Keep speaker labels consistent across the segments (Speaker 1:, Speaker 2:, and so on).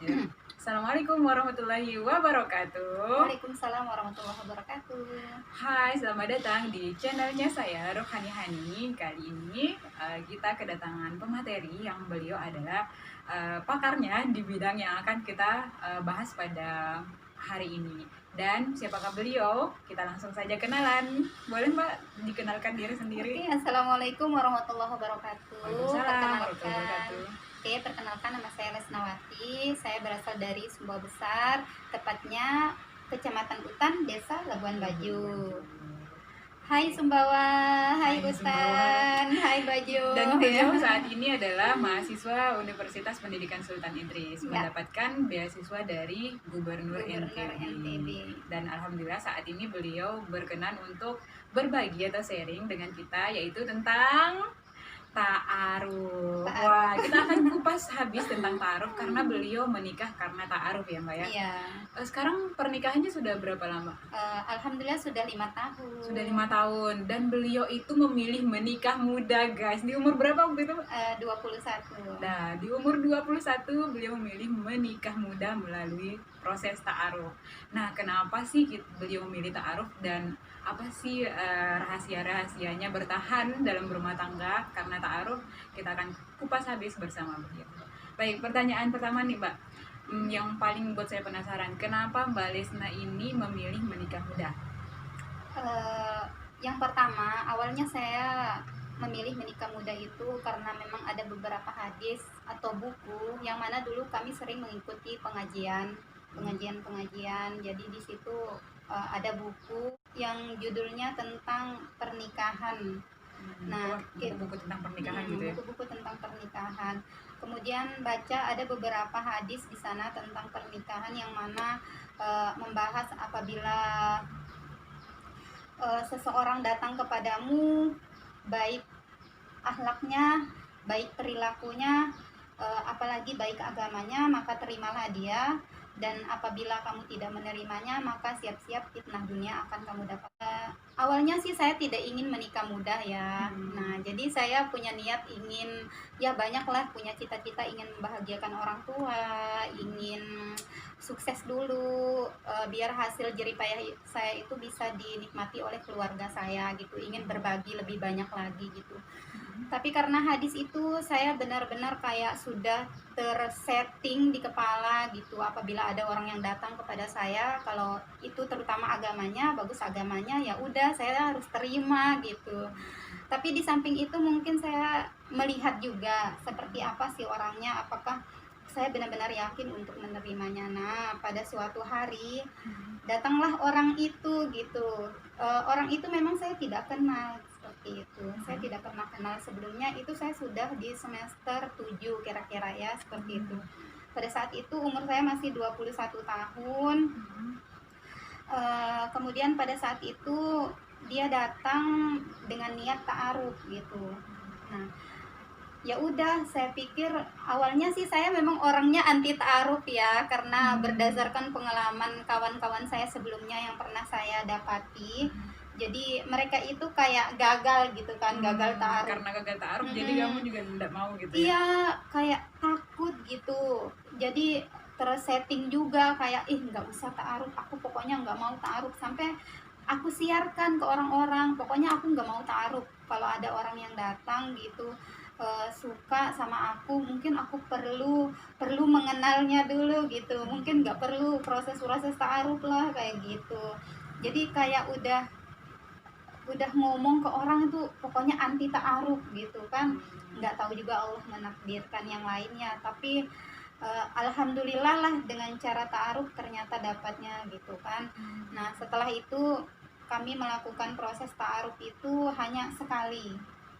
Speaker 1: Ya. Assalamualaikum warahmatullahi wabarakatuh.
Speaker 2: Waalaikumsalam warahmatullahi wabarakatuh.
Speaker 1: Hai, selamat datang di channelnya saya Rohani Hani. Kali ini kita kedatangan pemateri yang beliau adalah pakarnya di bidang yang akan kita bahas pada hari ini. Dan siapakah beliau? Kita langsung saja kenalan. Boleh Mbak dikenalkan diri sendiri?
Speaker 2: Oke, assalamualaikum warahmatullahi wabarakatuh.
Speaker 1: Waalaikumsalam warahmatullahi wabarakatuh.
Speaker 2: Perkenalkan nama saya Lesnawati. Saya berasal dari Sumbawa Besar, tepatnya Kecamatan Utan, Desa Labuan Bajo. Hai Sumbawa, hai Utan, hai Bajo.
Speaker 1: Dan beliau saat ini adalah mahasiswa Universitas Pendidikan Sultan Idris, mendapatkan beasiswa dari Gubernur NTB. Dan alhamdulillah saat ini beliau berkenan untuk berbagi atau sharing dengan kita, yaitu tentang ta'aruf. Wah, kita akan kupas habis tentang ta'aruf karena beliau menikah karena ta'aruf ya Mbak ya?
Speaker 2: Iya.
Speaker 1: Sekarang pernikahannya sudah berapa lama?
Speaker 2: Alhamdulillah sudah 5 tahun.
Speaker 1: Sudah 5 tahun. Dan beliau itu memilih menikah muda guys. Di umur berapa waktu itu?
Speaker 2: 21.
Speaker 1: Nah, di umur 21 beliau memilih menikah muda melalui proses ta'aruf. Nah, kenapa sih beliau memilih ta'aruf dan apa sih rahasia-rahasianya bertahan dalam berumah tangga karena ta'aruf? Kita akan kupas habis bersama beliau. Baik, pertanyaan pertama nih Mbak, yang paling buat saya penasaran, kenapa Mbak Lesna ini memilih menikah muda?
Speaker 2: Yang pertama, awalnya saya memilih menikah muda itu karena memang ada beberapa hadis atau buku yang mana dulu kami sering mengikuti pengajian. Jadi di situ ada buku yang judulnya tentang pernikahan. Nah,
Speaker 1: buku-buku tentang pernikahan gitu ya.
Speaker 2: Buku-buku tentang pernikahan. Kemudian baca ada beberapa hadis di sana tentang pernikahan yang mana membahas apabila seseorang datang kepadamu baik akhlaknya, baik perilakunya, apalagi baik agamanya, maka terimalah dia. Dan apabila kamu tidak menerimanya, maka siap-siap fitnah dunia akan kamu dapat. Awalnya sih saya tidak ingin menikah muda ya. Nah, jadi saya punya niat ingin, ya banyaklah punya cita-cita ingin membahagiakan orang tua, ingin sukses dulu, biar hasil jeripayah saya itu bisa dinikmati oleh keluarga saya gitu. Ingin berbagi lebih banyak lagi gitu. Tapi karena hadis itu saya benar-benar kayak sudah tersetting di kepala gitu, apabila ada orang yang datang kepada saya kalau itu terutama agamanya bagus, agamanya ya udah saya harus terima gitu. Tapi di samping itu mungkin saya melihat juga seperti apa sih orangnya, apakah saya benar-benar yakin untuk menerimanya. Nah, pada suatu hari datanglah orang itu gitu. Orang itu memang saya tidak kenal seperti itu. Saya tidak pernah kenal sebelumnya. Itu saya sudah di semester 7 kira-kira ya, seperti itu. Pada saat itu umur saya masih 21 tahun. Kemudian pada saat itu dia datang dengan niat ta'aruf gitu. Nah, ya udah, saya pikir awalnya sih saya memang orangnya anti ta'aruf ya, karena berdasarkan pengalaman kawan-kawan saya sebelumnya yang pernah saya dapati. Jadi mereka itu kayak gagal gitu kan, gagal ta'aruf.
Speaker 1: Karena gagal ta'aruf jadi kamu juga tidak mau gitu ya?
Speaker 2: Iya, kayak takut gitu. Jadi tersetting juga kayak nggak usah ta'aruf, aku pokoknya nggak mau ta'aruf. Sampai aku siarkan ke orang-orang, pokoknya aku nggak mau ta'aruf. Kalau ada orang yang datang gitu suka sama aku, mungkin aku perlu mengenalnya dulu gitu, mungkin nggak perlu proses ta'aruf lah kayak gitu. Jadi kayak udah ngomong ke orang itu pokoknya anti ta'aruf gitu kan. Nggak tahu juga Allah menakdirkan yang lainnya, tapi alhamdulillah lah dengan cara ta'aruf ternyata dapatnya gitu kan. Nah, setelah itu kami melakukan proses ta'aruf itu hanya sekali.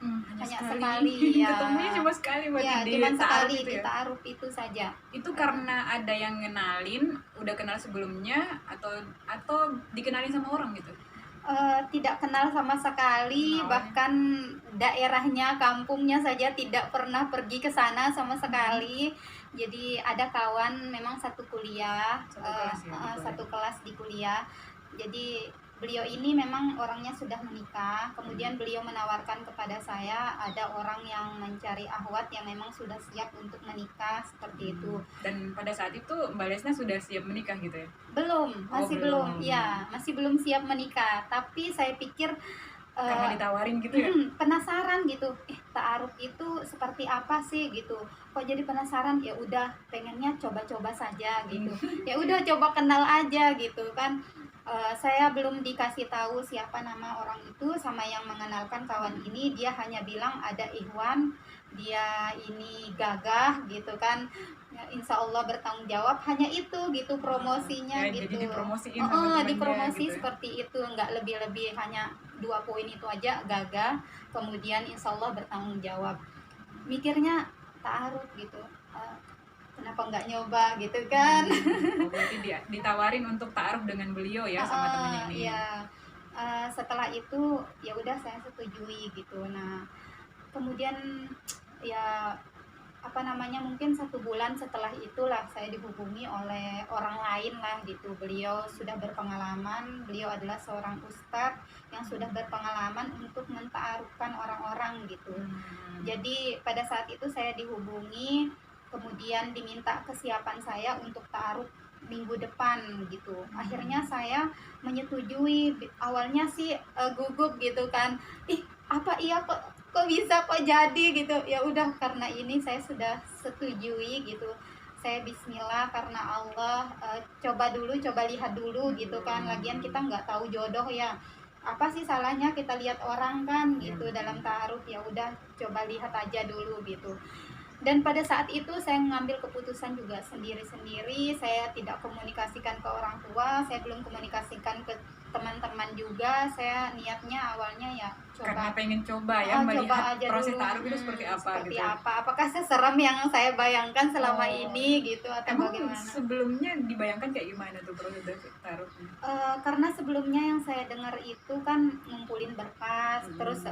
Speaker 2: Hanya sekali ya.
Speaker 1: Ketemunya cuma sekali berarti
Speaker 2: ya,
Speaker 1: di
Speaker 2: cuma
Speaker 1: ta'aruf
Speaker 2: sekali
Speaker 1: itu
Speaker 2: di
Speaker 1: ya?
Speaker 2: ta'aruf itu saja.
Speaker 1: Itu karena ada yang ngenalin, udah kenal sebelumnya atau dikenalin sama orang gitu?
Speaker 2: Tidak kenal sama sekali, bahkan daerahnya, kampungnya saja tidak pernah pergi ke sana sama sekali. Jadi ada kawan memang satu kuliah,
Speaker 1: Satu kelas ya,
Speaker 2: satu kelas di kuliah. Jadi beliau ini memang orangnya sudah menikah, kemudian beliau menawarkan kepada saya ada orang yang mencari ahwat yang memang sudah siap untuk menikah seperti itu.
Speaker 1: Dan pada saat itu Mbak Lesna sudah siap menikah gitu ya?
Speaker 2: Belum, masih belum.
Speaker 1: Belum.
Speaker 2: Ya, masih belum siap menikah. Tapi saya pikir
Speaker 1: Karena ditawarin gitu ya?
Speaker 2: penasaran gitu. Ta'aruf itu seperti apa sih gitu. Kok jadi penasaran? Ya udah, pengennya coba-coba saja gitu. Ya udah coba kenal aja gitu kan. Saya belum dikasih tahu siapa nama orang itu, sama yang mengenalkan kawan ini dia hanya bilang ada Ikhwan, dia ini gagah gitu kan. Ya, insya Allah bertanggung jawab, hanya itu gitu promosinya
Speaker 1: Ya,
Speaker 2: gitu.
Speaker 1: jadi dipromosiin sama temannya
Speaker 2: Dipromosi
Speaker 1: gitu.
Speaker 2: seperti itu, nggak lebih-lebih, hanya 2 poin itu aja, gagah, kemudian insya Allah bertanggung jawab. Mikirnya ta'aruf gitu, kenapa nggak nyoba gitu kan.
Speaker 1: Berarti ditawarin untuk ta'aruf dengan beliau ya sama temannya ini.
Speaker 2: Ya, setelah itu ya udah saya setujui gitu. Nah kemudian ya apa namanya, mungkin 1 bulan setelah itulah saya dihubungi oleh orang lain lah gitu. Beliau sudah berpengalaman, beliau adalah seorang ustadz yang sudah berpengalaman untuk menta'arufkan orang-orang gitu. Jadi pada saat itu saya dihubungi, kemudian diminta kesiapan saya untuk ta'aruf minggu depan gitu. Akhirnya saya menyetujui. Awalnya sih gugup gitu kan, apa iya kok bisa kok jadi gitu. Ya udah, karena ini saya sudah setujui gitu, saya bismillah karena Allah, coba lihat dulu gitu kan. Lagian kita nggak tahu jodoh ya, apa sih salahnya kita lihat orang kan gitu dalam ta'aruf. Ya udah, coba lihat aja dulu gitu. Dan pada saat itu saya mengambil keputusan juga sendiri-sendiri. Saya tidak komunikasikan ke orang tua, saya belum komunikasikan ke teman-teman juga. Saya niatnya awalnya ya
Speaker 1: Karena
Speaker 2: coba,
Speaker 1: pengen coba ya, melihat
Speaker 2: coba aja
Speaker 1: proses
Speaker 2: dulu.
Speaker 1: ta'aruf itu seperti apa
Speaker 2: Seperti
Speaker 1: gitu.
Speaker 2: apa? Apakah seseram yang saya bayangkan selama ini gitu, atau
Speaker 1: Emang
Speaker 2: bagaimana?
Speaker 1: sebelumnya dibayangkan kayak gimana tuh proses ta'arufnya?
Speaker 2: Karena sebelumnya yang saya dengar itu kan ngumpulin berkas, terus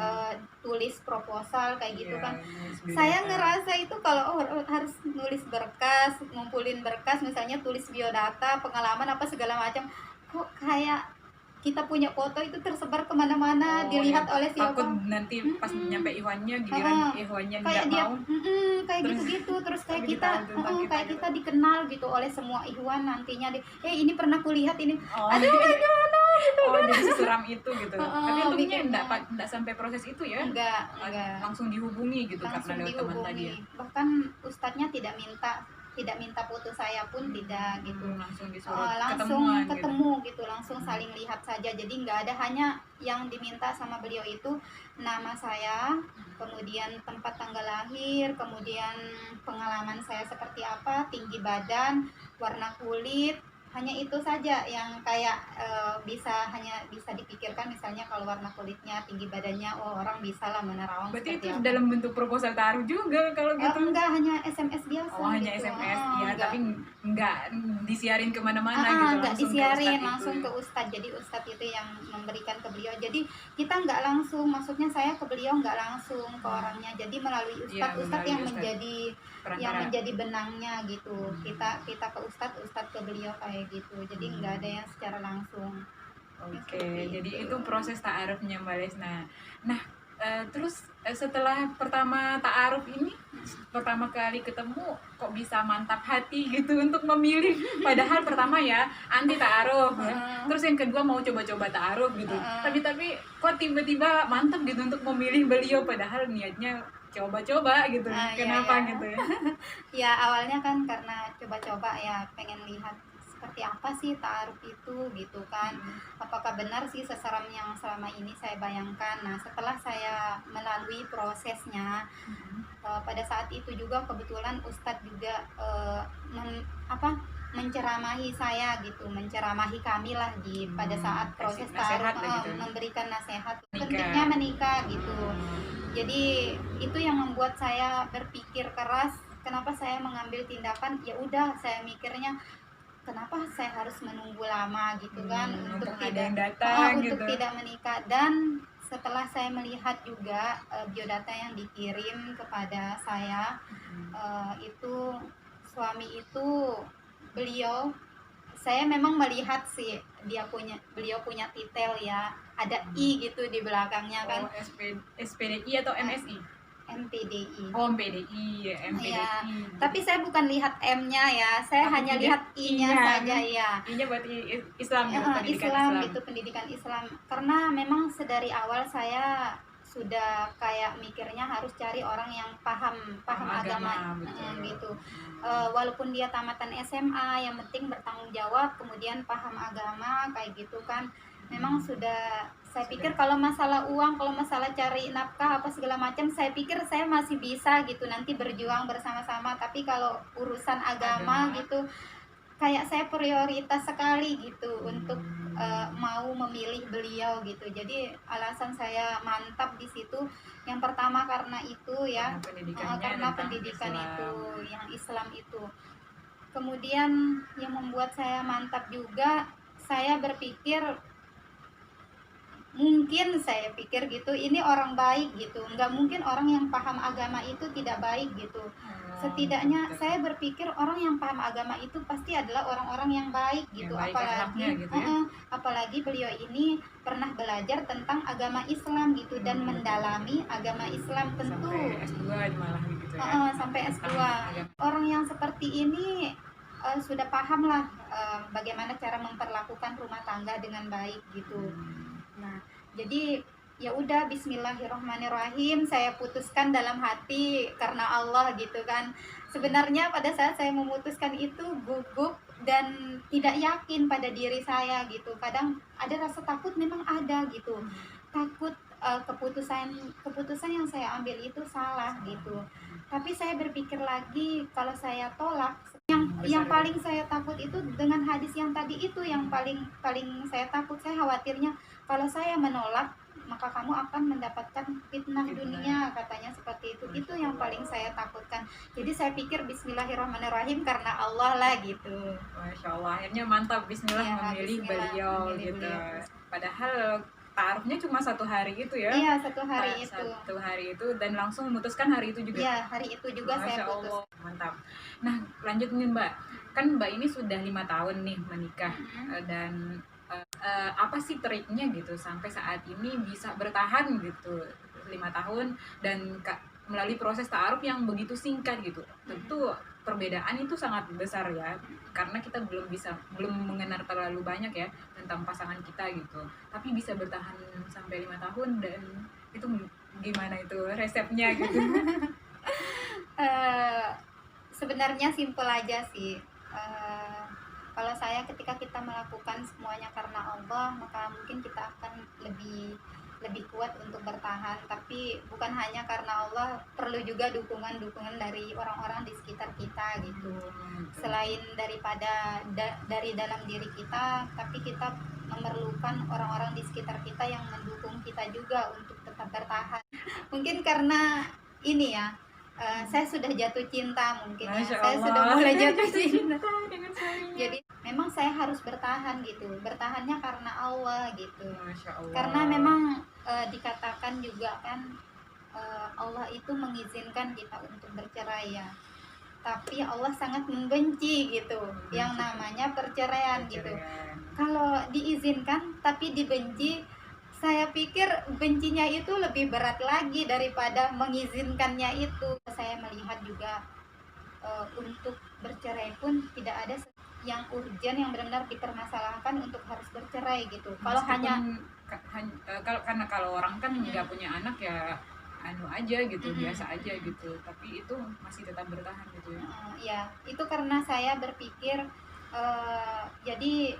Speaker 2: tulis proposal kayak gitu
Speaker 1: Iya,
Speaker 2: kan.
Speaker 1: nulis
Speaker 2: Saya
Speaker 1: biodata.
Speaker 2: ngerasa itu kalau harus nulis berkas, ngumpulin berkas, misalnya tulis biodata, pengalaman apa segala macam, kok kayak kita punya foto itu tersebar kemana-mana, dilihat oleh siapa.
Speaker 1: Takut nanti pas nyampe Ikhwannya giliran Ikhwannya
Speaker 2: Kayak
Speaker 1: nggak
Speaker 2: dia
Speaker 1: mau.
Speaker 2: kayak
Speaker 1: Terus
Speaker 2: gitu-gitu, terus kayak
Speaker 1: tapi
Speaker 2: kita
Speaker 1: ditahu tentang kita
Speaker 2: kayak
Speaker 1: gitu.
Speaker 2: kita dikenal gitu oleh semua Ikhwan nantinya. Ini pernah kulihat ini.
Speaker 1: Aduh,
Speaker 2: Gimana gitu kan.
Speaker 1: jadi seseram itu gitu. Tapi untungnya
Speaker 2: bikinnya.
Speaker 1: enggak sampai proses itu ya.
Speaker 2: Enggak.
Speaker 1: Langsung dihubungi gitu
Speaker 2: Langsung
Speaker 1: karena lewat teman tadi
Speaker 2: dihubungi.
Speaker 1: ya.
Speaker 2: Bahkan ustadznya tidak minta foto saya pun, tidak gitu.
Speaker 1: Langsung disuruh
Speaker 2: Langsung
Speaker 1: ketemuan
Speaker 2: ketemu gitu, langsung saling lihat saja. Jadi nggak ada, hanya yang diminta sama beliau itu nama saya, kemudian tempat tanggal lahir, kemudian pengalaman saya seperti apa, tinggi badan, warna kulit. Hanya itu saja yang kayak hanya bisa dipikirkan. Misalnya kalau warna kulitnya, tinggi badannya, orang bisa lah menerawang.
Speaker 1: Berarti
Speaker 2: seperti
Speaker 1: itu
Speaker 2: apa.
Speaker 1: dalam bentuk proposal ta'aruf juga kalau gitu.
Speaker 2: Enggak, hanya SMS biasa.
Speaker 1: Hanya
Speaker 2: gitu.
Speaker 1: SMS ya,
Speaker 2: Enggak.
Speaker 1: tapi nggak disiarin kemana-mana gitu,
Speaker 2: Nggak
Speaker 1: langsung
Speaker 2: disiarin,
Speaker 1: ke
Speaker 2: langsung ke ustadz. Jadi ustadz itu yang memberikan ke beliau. Jadi kita nggak langsung, maksudnya saya ke beliau nggak langsung ke orangnya. Jadi melalui ustadz yang menjadi benangnya gitu. Kita ke ustadz ke beliau kayak gitu. Jadi nggak ada yang secara langsung.
Speaker 1: Oke, jadi itu proses ta'arufnya Mbak Lesna. Nah, terus setelah pertama ta'aruf ini, pertama kali ketemu kok bisa mantap hati gitu untuk memilih, padahal pertama ya anti ta'aruf, terus yang kedua mau coba-coba ta'aruf gitu, tapi kok tiba-tiba mantap gitu untuk memilih beliau padahal niatnya coba-coba gitu. Kenapa
Speaker 2: iya.
Speaker 1: gitu ya?
Speaker 2: Ya awalnya kan karena coba-coba ya, pengen lihat seperti apa sih ta'aruf itu gitu kan. Apakah benar sih seseram yang selama ini saya bayangkan. Nah setelah saya melalui prosesnya, pada saat itu juga kebetulan ustadz juga menceramahi saya gitu, menceramahi kami lah pada saat proses ta'aruf,
Speaker 1: gitu.
Speaker 2: memberikan nasihat pentingnya menikah gitu. Jadi itu yang membuat saya berpikir keras, kenapa saya mengambil tindakan. Ya udah, saya mikirnya kenapa saya harus menunggu lama gitu kan, untuk tidak menikah. Dan setelah saya melihat juga biodata yang dikirim kepada saya, itu suami itu beliau saya memang melihat sih beliau punya titel ya, ada I gitu di belakangnya kan.
Speaker 1: Oh, SPDI atau MSI?
Speaker 2: MPDI.
Speaker 1: Oh, MPDI, ya,
Speaker 2: Ya,
Speaker 1: MPDI.
Speaker 2: tapi saya bukan lihat M-nya ya, saya
Speaker 1: Tapi
Speaker 2: hanya
Speaker 1: tidak
Speaker 2: lihat I-nya
Speaker 1: I-nya.
Speaker 2: saja ya.
Speaker 1: I-nya berarti Islam ya, pendidikan
Speaker 2: Islam
Speaker 1: Islam.
Speaker 2: gitu, pendidikan Islam. Karena memang sedari awal saya sudah kayak mikirnya harus cari orang yang paham agama,
Speaker 1: betul.
Speaker 2: gitu. Walaupun dia tamatan SMA, yang penting bertanggung jawab, kemudian paham agama kayak gitu kan. Memang sudah saya pikir kalau masalah uang, kalau masalah cari nafkah apa segala macam, saya pikir saya masih bisa gitu nanti berjuang bersama-sama. Tapi kalau urusan agama gitu, kayak saya prioritas sekali gitu untuk mau memilih beliau gitu. Jadi alasan saya mantap di situ yang pertama karena itu ya, karena pendidikan
Speaker 1: Islam.
Speaker 2: itu yang Islam itu. Kemudian yang membuat saya mantap juga, saya berpikir mungkin saya pikir gitu, ini orang baik gitu, nggak mungkin orang yang paham agama itu tidak baik gitu. Setidaknya saya berpikir orang yang paham agama itu pasti adalah orang-orang yang baik gitu.
Speaker 1: Yang baik
Speaker 2: apalagi
Speaker 1: gitu ya?
Speaker 2: Apalagi beliau ini pernah belajar tentang agama Islam gitu dan mendalami agama Islam tentu
Speaker 1: sampai S2 malah gitu ya.
Speaker 2: Sampai S2. Orang yang seperti ini sudah paham lah bagaimana cara memperlakukan rumah tangga dengan baik gitu. Nah, jadi ya udah, bismillahirrahmanirrahim, saya putuskan dalam hati karena Allah gitu kan. Sebenarnya pada saat saya memutuskan itu gugup dan tidak yakin pada diri saya gitu. Kadang ada rasa takut, memang ada gitu. Takut keputusan yang saya ambil itu salah gitu. Tapi saya berpikir lagi, kalau saya tolak, yang paling saya takut itu dengan hadis yang tadi itu yang paling saya takut. Saya khawatirnya kalau saya menolak maka kamu akan mendapatkan fitnah dunia, katanya seperti itu. Itu yang paling saya takutkan. Jadi saya pikir bismillahirrahmanirrahim karena Allah lah gitu.
Speaker 1: Masya Allah, akhirnya mantap, bismillah ya, memilih beliau gitu. Beliau. Padahal taruhnya cuma 1 hari itu ya?
Speaker 2: Iya, 1 hari itu.
Speaker 1: 1 hari itu dan langsung memutuskan hari itu juga?
Speaker 2: Iya, hari itu juga. Masya saya putus.
Speaker 1: Allah, mantap. Nah, lanjut nih Mbak. Kan Mbak ini sudah 5 tahun nih menikah, dan apa sih triknya gitu sampai saat ini bisa bertahan gitu 5 tahun dan melalui proses ta'aruf yang begitu singkat gitu. Tentu perbedaan itu sangat besar ya, karena kita belum mengenal terlalu banyak ya tentang pasangan kita gitu, tapi bisa bertahan sampai 5 tahun. Dan itu gimana itu resepnya gitu?
Speaker 2: Sebenarnya simpel aja sih. Kalau saya, ketika kita melakukan semuanya karena Allah, maka mungkin kita akan lebih kuat untuk bertahan. Tapi bukan hanya karena Allah, perlu juga dukungan dari orang-orang di sekitar kita gitu. Selain daripada dari dalam diri kita, tapi kita memerlukan orang-orang di sekitar kita yang mendukung kita juga untuk tetap bertahan. Mungkin karena ini ya, saya sudah jatuh cinta mungkin ya. Saya sudah mulai jatuh cinta dengan suaminya. Jadi memang saya harus bertahan gitu. Bertahannya karena Allah gitu. Karena memang dikatakan juga kan Allah itu mengizinkan kita untuk bercerai ya. Tapi Allah sangat membenci gitu yang namanya perceraian gitu. Kalau diizinkan tapi dibenci, saya pikir bencinya itu lebih berat lagi daripada mengizinkannya itu. Saya melihat juga untuk bercerai pun tidak ada yang urgent, yang benar-benar dipermasalahkan untuk harus bercerai gitu. Kalau
Speaker 1: kalau orang kan nggak punya anak ya aja gitu, biasa aja gitu, tapi itu masih tetap bertahan gitu ya.
Speaker 2: Ya, itu karena saya berpikir jadi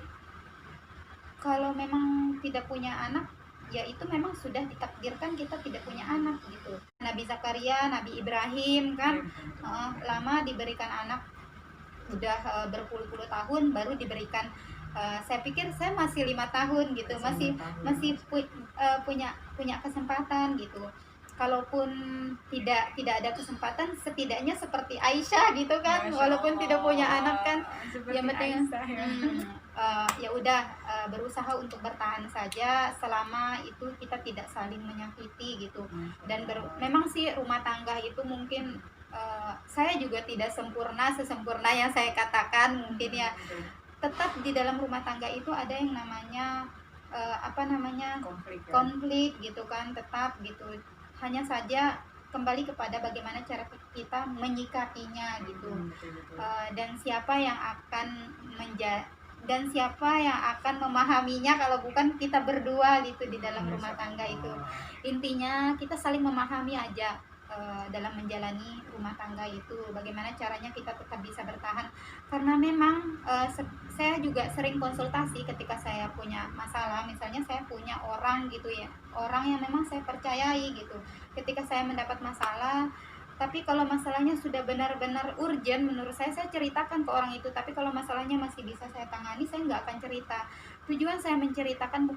Speaker 2: kalau memang tidak punya anak, ya itu memang sudah ditakdirkan kita tidak punya anak gitu. Nabi Zakaria, Nabi Ibrahim kan lama diberikan anak, udah berpuluh-puluh tahun baru diberikan. Saya pikir saya masih 5 tahun gitu, masih punya kesempatan gitu. Kalaupun tidak ada kesempatan, setidaknya seperti Aisyah gitu kan. Masya walaupun Allah, tidak punya anak kan, yang penting ya udah berusaha untuk bertahan saja selama itu kita tidak saling menyakiti gitu. Dan memang sih rumah tangga itu mungkin saya juga tidak sempurna sesempurna yang saya katakan mungkin ya. tetap di dalam rumah tangga itu ada yang namanya
Speaker 1: Konflik ya.
Speaker 2: konflik gitu kan, tetap gitu. Hanya saja kembali kepada bagaimana cara kita menyikapinya gitu.
Speaker 1: Betul.
Speaker 2: Dan siapa yang akan dan siapa yang akan memahaminya kalau bukan kita berdua gitu di dalam rumah tangga itu. Intinya kita saling memahami aja dalam menjalani rumah tangga itu, bagaimana caranya kita tetap bisa bertahan. Karena memang saya juga sering konsultasi ketika saya punya masalah, misalnya saya punya orang gitu ya, orang yang memang saya percayai gitu. Ketika saya mendapat masalah, tapi kalau masalahnya sudah benar-benar urgent, menurut saya ceritakan ke orang itu. Tapi kalau masalahnya masih bisa saya tangani, saya nggak akan cerita. Tujuan saya menceritakan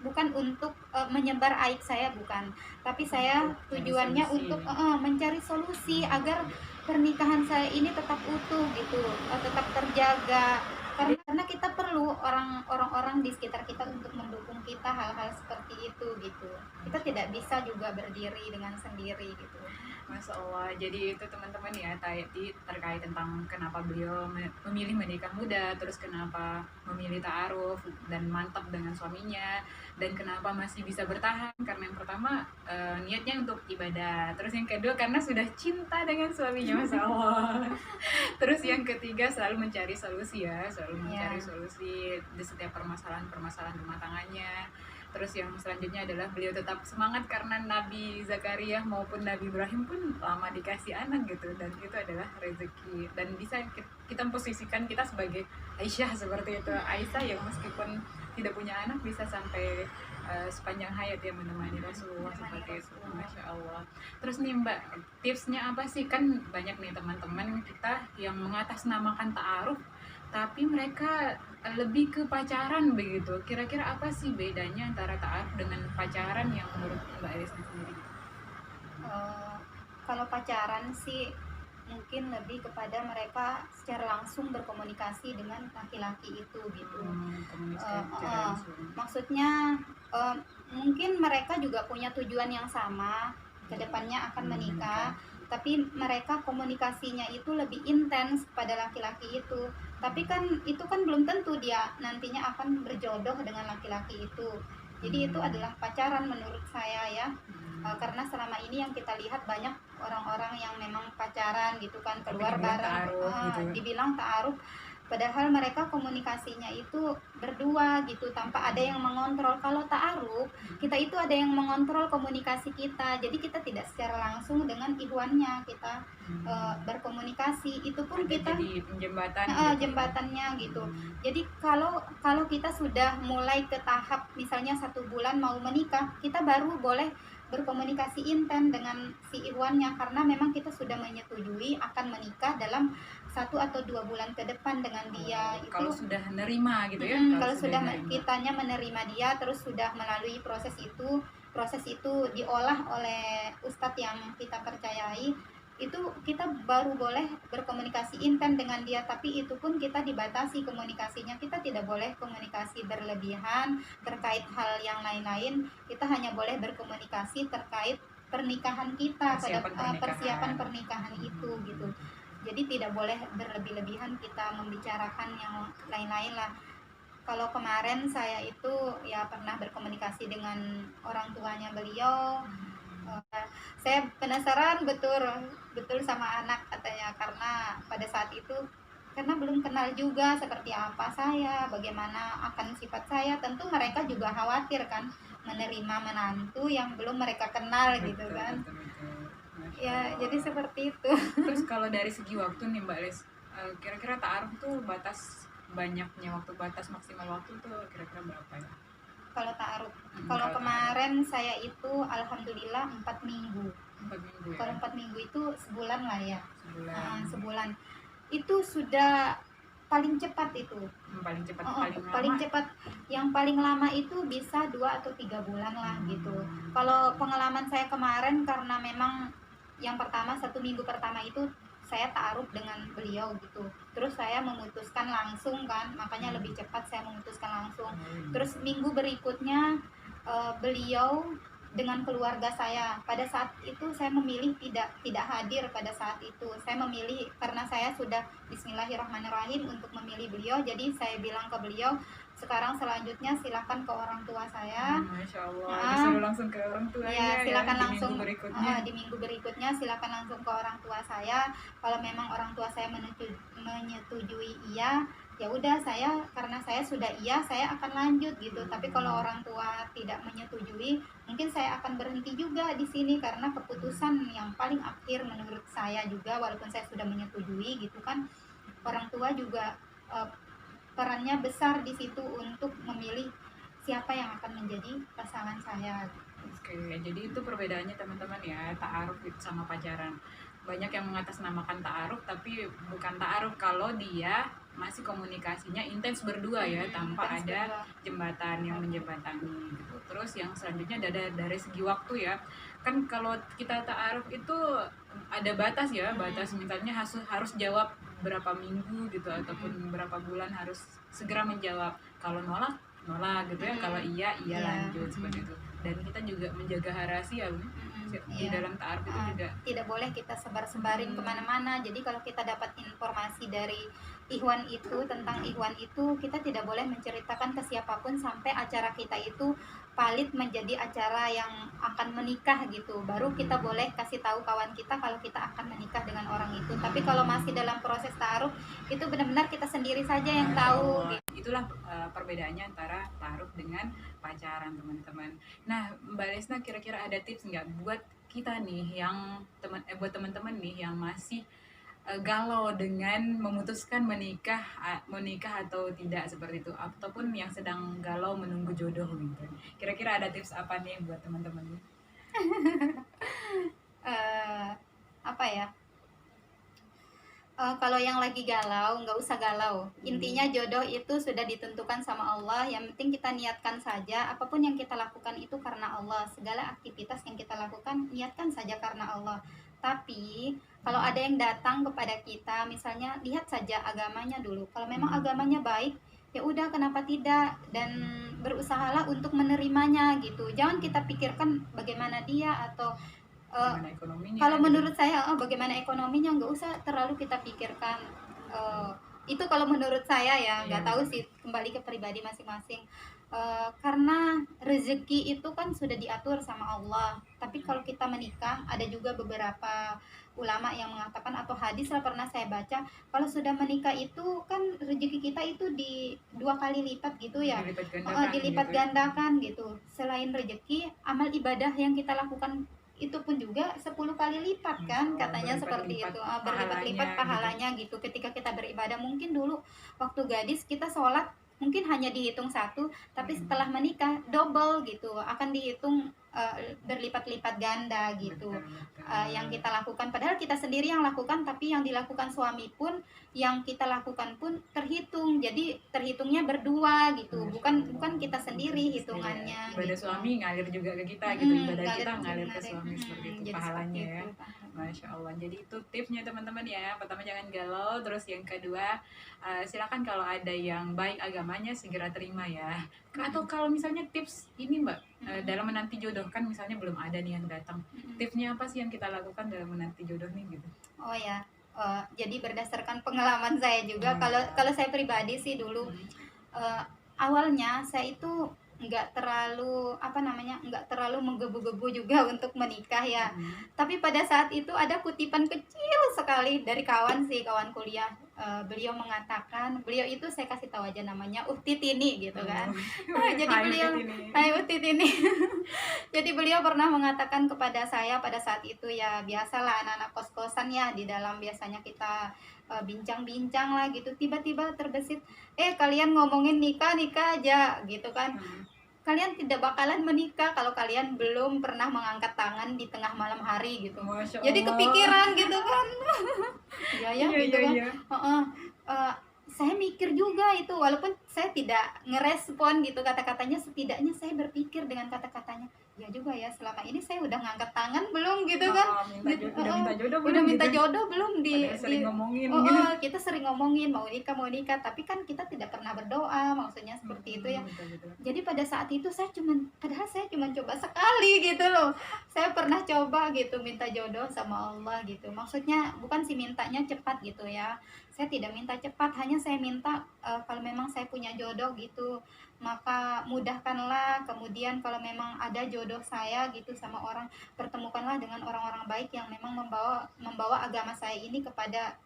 Speaker 2: bukan untuk menyebar aib saya, bukan, tapi saya tujuannya untuk mencari solusi agar pernikahan saya ini tetap utuh gitu, tetap terjaga. Karena kita perlu orang-orang di sekitar kita untuk mendukung kita hal-hal seperti itu gitu. Kita tidak bisa juga berdiri dengan sendiri gitu.
Speaker 1: Masya Allah. Jadi itu teman-teman ya, tadi terkait tentang kenapa beliau memilih menikah muda, terus kenapa memilih ta'aruf dan mantap dengan suaminya, dan kenapa masih bisa bertahan. Karena yang pertama niatnya untuk ibadah, terus yang kedua karena sudah cinta dengan suaminya, Masya Allah. Terus yang ketiga selalu mencari solusi ya, selalu mencari solusi di setiap permasalahan rumah tangganya. Terus yang selanjutnya adalah beliau tetap semangat karena Nabi Zakaria maupun Nabi Ibrahim pun lama dikasih anak gitu, dan itu adalah rezeki, dan bisa kita posisikan kita sebagai Aisyah seperti itu. Aisyah yang meskipun tidak punya anak bisa sampai sepanjang hayat ya menemani Rasulullah seperti itu. Masya Allah. Terus nih Mbak, tipsnya apa sih? Kan banyak nih teman-teman kita yang mengatasnamakan ta'aruf tapi mereka lebih ke pacaran begitu. Kira-kira apa sih bedanya antara ta'aruf dengan pacaran yang menurut Mbak Elisna sendiri?
Speaker 2: Kalau pacaran sih mungkin lebih kepada mereka secara langsung berkomunikasi dengan laki-laki itu gitu. Maksudnya mungkin mereka juga punya tujuan yang sama, kedepannya akan menikah, tapi mereka komunikasinya itu lebih intens pada laki-laki itu. Tapi kan itu kan belum tentu dia nantinya akan berjodoh dengan laki-laki itu. Jadi itu adalah pacaran menurut saya ya. Karena selama ini yang kita lihat banyak orang-orang yang memang pacaran gitu kan, keluar bareng, dibilang ta'aruf, padahal mereka komunikasinya itu berdua gitu tanpa ada yang mengontrol. Kalau ta'aruf, kita itu ada yang mengontrol komunikasi kita, jadi kita tidak secara langsung dengan ikhwannya kita berkomunikasi, itu pun
Speaker 1: Ada
Speaker 2: kita
Speaker 1: jadi jembatan
Speaker 2: jembatannya gitu. Jadi kalau kita sudah mulai ke tahap misalnya 1 bulan mau menikah, kita baru boleh berkomunikasi intens dengan si ikhwannya, karena memang kita sudah menyetujui akan menikah dalam 1 atau 2 bulan ke depan dengan dia. Itu
Speaker 1: kalau sudah menerima gitu ya.
Speaker 2: Kalau sudah kitanya menerima dia, terus sudah melalui proses itu diolah oleh ustadz yang kita percayai, itu kita baru boleh berkomunikasi intens dengan dia. Tapi itu pun kita dibatasi komunikasinya, kita tidak boleh komunikasi berlebihan terkait hal yang lain-lain. Kita hanya boleh berkomunikasi terkait pernikahan kita, persiapan pernikahan itu gitu. Jadi tidak boleh berlebih-lebihan kita membicarakan yang lain-lain lah. Kalau kemarin saya itu ya pernah berkomunikasi dengan orang tuanya beliau. Saya penasaran betul sama anak katanya, karena pada saat itu karena belum kenal juga seperti apa saya, bagaimana akan sifat saya. Tentu mereka juga khawatir kan menerima menantu yang belum mereka kenal gitu kan. Ya jadi seperti itu.
Speaker 1: Terus kalau dari segi waktu nih Mbak Les, kira-kira ta'aruf tuh batas banyaknya waktu, batas maksimal waktu tuh kira-kira berapa ya?
Speaker 2: Kalau ta'aruf, kalau kemarin saya itu alhamdulillah 4 minggu.
Speaker 1: 4 minggu ya?
Speaker 2: Kalau 4 minggu itu sebulan lah ya.
Speaker 1: Sebulan.
Speaker 2: Itu sudah paling cepat itu.
Speaker 1: Paling cepat,
Speaker 2: paling cepat. Yang paling lama itu bisa 2 atau 3 bulan lah gitu. Kalau pengalaman saya kemarin, karena memang yang pertama 1 minggu pertama itu saya ta'aruf dengan beliau gitu, terus saya memutuskan langsung kan, makanya lebih cepat saya memutuskan langsung. Terus minggu berikutnya beliau dengan keluarga saya. Pada saat itu saya memilih tidak hadir pada saat itu. Saya memilih karena saya sudah Bismillahirrahmanirrahim untuk memilih beliau. Jadi saya bilang ke beliau, sekarang selanjutnya silakan ke orang tua saya.
Speaker 1: Masya Allah, disuruh langsung ke orang tuanya
Speaker 2: ya, silakan
Speaker 1: di
Speaker 2: langsung
Speaker 1: minggu berikutnya.
Speaker 2: di minggu berikutnya silakan langsung ke orang tua saya. Kalau memang orang tua saya menyetujui iya, ya udah, karena saya sudah iya, saya akan lanjut gitu. Tapi kalau orang tua tidak menyetujui, mungkin saya akan berhenti juga di sini, karena keputusan yang paling akhir menurut saya juga, walaupun saya sudah menyetujui gitu kan, orang tua juga perannya besar di situ untuk memilih siapa yang akan menjadi pasangan saya.
Speaker 1: Oke, jadi itu perbedaannya teman-teman ya, ta'aruf itu sama pacaran. Banyak yang mengatasnamakan ta'aruf, tapi bukan ta'aruf kalau dia masih komunikasinya intens berdua ya, tanpa ada jembatan yang menjembatani gitu. Terus yang selanjutnya dari segi waktu ya, kan kalau kita ta'aruf itu ada batas ya, batas misalnya harus jawab berapa minggu gitu, ataupun berapa bulan harus segera menjawab. Kalau nolak gitu ya, kalau iya lanjut seperti itu. Dan kita juga menjaga rahasia di dalam ta'aruf itu juga
Speaker 2: tidak boleh kita sebar-sebarin kemana-mana. Jadi kalau kita dapat informasi dari ikhwan itu, tentang ikhwan itu, kita tidak boleh menceritakan ke siapapun sampai acara kita itu valid menjadi acara yang akan menikah gitu. Baru kita boleh kasih tahu kawan kita kalau kita akan menikah dengan orang itu. Tapi kalau masih dalam proses ta'aruf, itu benar-benar kita sendiri saja yang tahu.
Speaker 1: Itulah perbedaannya antara ta'aruf dengan pacaran, teman-teman. Nah, Mbak Lesna, kira-kira ada tips nggak buat kita nih yang buat teman-teman nih yang masih galau dengan memutuskan menikah atau tidak seperti itu, ataupun yang sedang galau menunggu jodoh gitu. Kira-kira ada tips apa nih buat teman-teman?
Speaker 2: Apa ya? Kalau yang lagi galau, nggak usah galau. Intinya jodoh itu sudah ditentukan sama Allah. Yang penting kita niatkan saja. Apapun yang kita lakukan itu karena Allah. Segala aktivitas yang kita lakukan, niatkan saja karena Allah. Tapi kalau ada yang datang kepada kita, misalnya lihat saja agamanya dulu. Kalau memang agamanya baik, ya udah, kenapa tidak, dan berusahalah untuk menerimanya gitu. Jangan kita pikirkan bagaimana dia atau kalau menurut saya bagaimana ekonominya, nggak usah terlalu kita pikirkan. Itu kalau menurut saya ya, nggak tahu sih, kembali ke pribadi masing-masing. Karena rezeki itu kan sudah diatur sama Allah. Tapi kalau kita menikah, ada juga beberapa ulama yang mengatakan, atau hadis lah pernah saya baca, kalau sudah menikah itu kan rezeki kita itu di 2 kali lipat gitu ya, dilipat gandakan gitu. Selain rezeki, amal ibadah yang kita lakukan itu pun juga 10 kali lipat kan, katanya seperti itu, berlipat-lipat pahalanya gitu. Ketika kita beribadah, mungkin dulu waktu gadis kita sholat mungkin hanya dihitung 1, tapi setelah menikah double gitu, akan dihitung berlipat-lipat ganda gitu. Yang kita lakukan, padahal kita sendiri yang lakukan, tapi yang dilakukan suami pun, yang kita lakukan pun terhitung. Jadi terhitungnya berdua gitu, bukan kita sendiri hitungannya.
Speaker 1: Ibadah
Speaker 2: gitu.
Speaker 1: Suami ngalir juga ke kita gitu, ibadah kita ngalir ke suami seperti itu pahalanya ya. Masya Allah. Jadi itu tipsnya teman-teman ya. Pertama, jangan galau. Terus yang kedua, silakan kalau ada yang baik agamanya segera terima ya. Atau kalau misalnya tips ini Mbak, dalam menanti jodoh, kan misalnya belum ada nih yang datang, tipsnya apa sih yang kita lakukan dalam menanti jodoh nih gitu?
Speaker 2: Oh ya, jadi berdasarkan pengalaman saya juga, kalau saya pribadi sih dulu, awalnya saya itu nggak terlalu menggebu-gebu juga untuk menikah ya. Tapi pada saat itu ada kutipan kecil sekali dari kawan kuliah. Beliau mengatakan, beliau itu saya kasih tahu aja namanya Uhti Tini gitu kan. Jadi beliau, Uhti Tini. Jadi beliau pernah mengatakan kepada saya pada saat itu, ya biasalah anak-anak kos-kosan ya, di dalam biasanya kita bincang-bincang lah gitu, tiba-tiba terbesit, kalian ngomongin nikah aja gitu kan. Kalian tidak bakalan menikah kalau kalian belum pernah mengangkat tangan di tengah malam hari gitu. Jadi kepikiran gitu kan. Gitu kan. Saya mikir juga itu, walaupun saya tidak ngerespon gitu kata-katanya, setidaknya saya berpikir dengan kata-katanya, ya juga ya, selama ini saya udah ngangkat tangan belum gitu kan.
Speaker 1: Udah minta jodoh belum
Speaker 2: Udah minta
Speaker 1: gitu?
Speaker 2: jodoh belum
Speaker 1: Padahal sering ngomongin
Speaker 2: oh,
Speaker 1: gitu.
Speaker 2: kita sering ngomongin mau nikah, tapi kan kita tidak pernah berdoa, maksudnya seperti itu ya.
Speaker 1: Betul.
Speaker 2: Jadi pada saat itu padahal saya cuma coba sekali gitu loh. Saya pernah coba gitu minta jodoh sama Allah gitu. Maksudnya bukan sih mintanya cepat gitu ya. Saya tidak minta cepat, hanya saya minta kalau memang saya punya jodoh gitu, maka mudahkanlah. Kemudian kalau memang ada jodoh saya gitu sama orang, pertemukanlah dengan orang-orang baik yang memang membawa agama saya ini kepada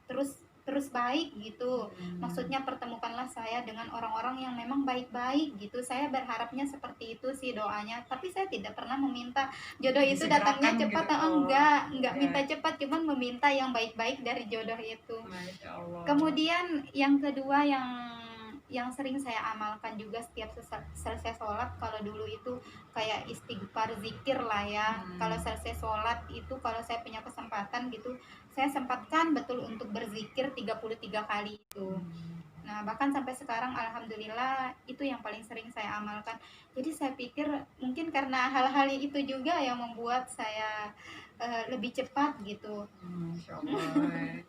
Speaker 2: terus baik gitu. Maksudnya pertemukanlah saya dengan orang-orang yang memang baik-baik gitu. Saya berharapnya seperti itu sih doanya. Tapi saya tidak pernah meminta jodoh itu datangnya
Speaker 1: Disegerakan
Speaker 2: cepat.
Speaker 1: gitu.
Speaker 2: Enggak minta cepat, cuman meminta yang baik-baik dari jodoh itu.
Speaker 1: Masya Allah.
Speaker 2: Kemudian yang kedua yang sering saya amalkan juga setiap selesai sholat, kalau dulu itu kayak istighfar zikir lah ya. Kalau selesai sholat itu, kalau saya punya kesempatan gitu, saya sempatkan betul untuk berzikir 33 kali itu. Nah bahkan sampai sekarang alhamdulillah itu yang paling sering saya amalkan. Jadi saya pikir mungkin karena hal-hal itu juga yang membuat saya lebih cepat gitu.
Speaker 1: Masya Allah.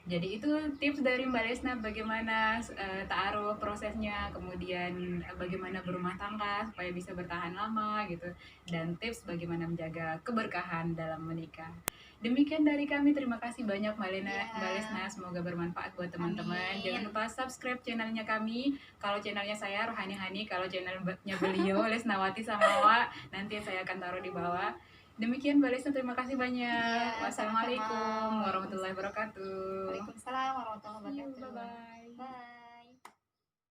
Speaker 1: Jadi itu tips dari Mbak Lesna bagaimana ta'aruf prosesnya, kemudian bagaimana berumah tangga supaya bisa bertahan lama gitu, dan tips bagaimana menjaga keberkahan dalam menikah. Demikian dari kami, terima kasih banyak Mbak Lesna, semoga bermanfaat buat teman-teman. Jangan lupa subscribe channelnya kami. Kalau channelnya saya Rohani Hani, kalau channelnya beliau Lesnawati Samawa, nanti saya akan taruh di bawah. Demikian Mbak Lesna, terima kasih banyak. Wassalamualaikum warahmatullahi wabarakatuh.
Speaker 2: Waalaikumsalam warahmatullahi wabarakatuh.
Speaker 1: Bye-bye.
Speaker 2: Bye.